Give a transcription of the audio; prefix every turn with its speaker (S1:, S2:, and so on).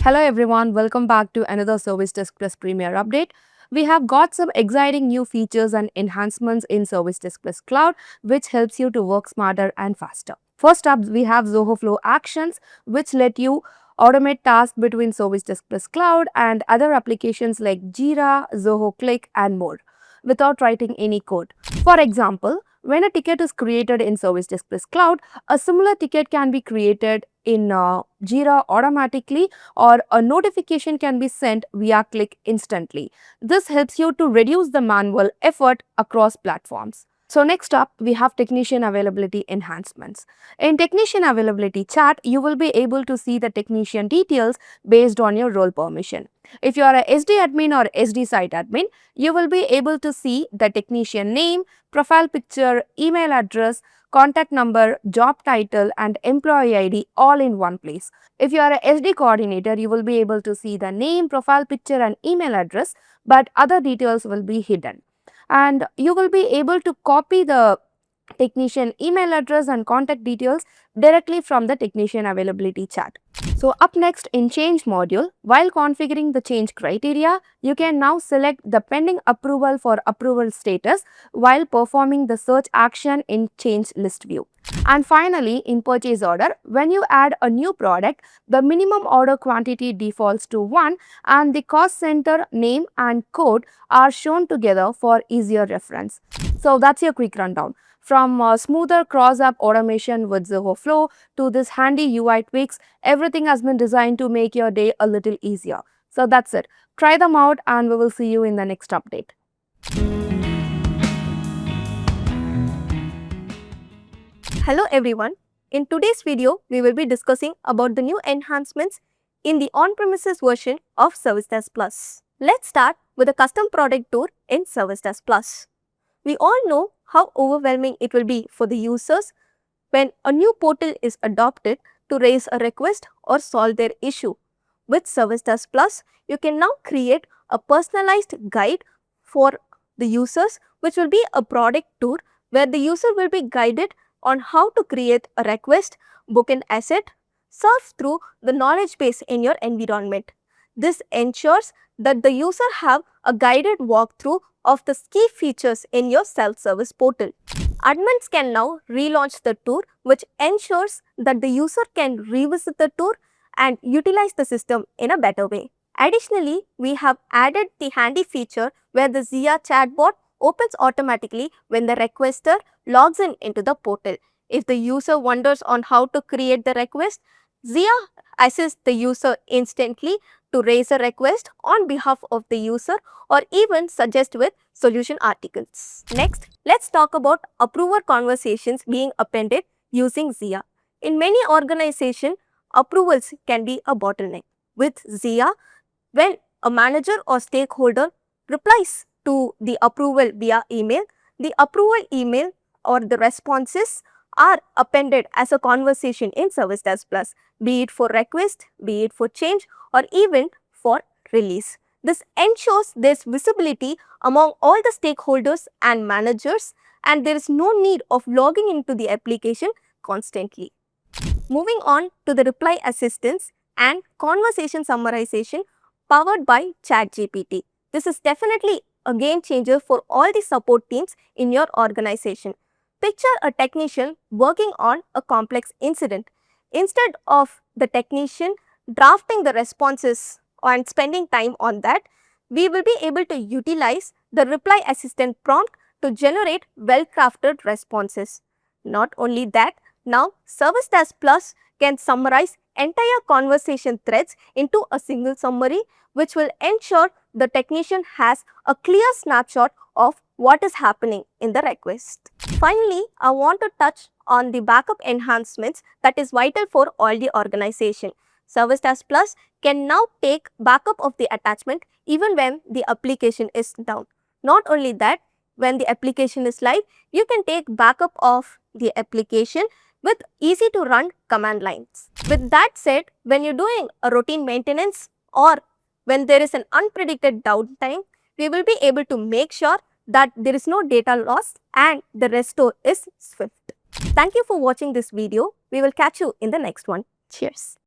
S1: Hello everyone, welcome back to another ServiceDesk Plus Premiere update. We have got some exciting new features and enhancements in ServiceDesk Plus Cloud, which helps you to work smarter and faster. First up, we have Zoho Flow actions, which let you automate tasks between ServiceDesk Plus Cloud and other applications like Jira, Zoho Click, and more, without writing any code. For example, when a ticket is created in ServiceDesk Plus Cloud, a similar ticket can be created in Jira automatically, or a notification can be sent via Click instantly. This helps you to reduce the manual effort across platforms. So next up, we have technician availability enhancements. In technician availability chat, you will be able to see the technician details based on your role permission. If you are a SD admin or SD site admin, you will be able to see the technician name, profile picture, email address, contact number, job title, and employee ID all in one place. If you are a SD coordinator, you will be able to see the name, profile picture, and email address, but other details will be hidden. And you will be able to copy the technician email address and contact details directly from the technician availability chat. So up next, in change module, while configuring the change criteria, you can now select the pending approval for approval status while performing the search action in change list view. And finally, in purchase order, when you add a new product, the minimum order quantity defaults to 1 and the cost center name and code are shown together for easier reference. So that's your quick rundown. From smoother cross-app automation with Zoho Flow to this handy UI tweaks, everything has been designed to make your day a little easier. So that's it. Try them out and we will see you in the next update.
S2: Hello everyone. In today's video, we will be discussing about the new enhancements in the on-premises version of ServiceDesk Plus. Let's start with a custom product tour in ServiceDesk Plus. We all know how overwhelming it will be for the users when a new portal is adopted to raise a request or solve their issue. With ServiceDesk Plus, you can now create a personalized guide for the users, which will be a product tour where the user will be guided on how to create a request, book an asset, surf through the knowledge base in your environment. This ensures that the user have a guided walkthrough of the key features in your self-service portal. Admins can now relaunch the tour, which ensures that the user can revisit the tour and utilize the system in a better way. Additionally, we have added the handy feature where the Zia chatbot opens automatically when the requester logs in into the portal. If the user wonders on how to create the request, Zia assists the user instantly to raise a request on behalf of the user or even suggest with solution articles. Next, let's talk about approver conversations being appended using Zia. In many organizations, approvals can be a bottleneck. With Zia, when a manager or stakeholder replies to the approval via email, the approval email or the responses are appended as a conversation in ServiceDesk Plus, be it for request, be it for change, or even for release. This ensures there's visibility among all the stakeholders and managers, and there is no need of logging into the application constantly. Moving on to the reply assistance and conversation summarization powered by ChatGPT. This is definitely a game changer for all the support teams in your organization. Picture a technician working on a complex incident. Instead of the technician drafting the responses and spending time on that, we will be able to utilize the reply assistant prompt to generate well-crafted responses. Not only that, now ServiceDesk Plus can summarize entire conversation threads into a single summary, which will ensure the technician has a clear snapshot of what is happening in the request. Finally, I want to touch on the backup enhancements that is vital for all the organization. ServiceDesk Plus can now take backup of the attachment even when the application is down. Not only that, when the application is live, you can take backup of the application with easy to run command lines. With that said, when you're doing a routine maintenance or when there is an unpredicted downtime, we will be able to make sure that there is no data loss and the restore is swift. Thank you for watching this video. We will catch you in the next one. Cheers.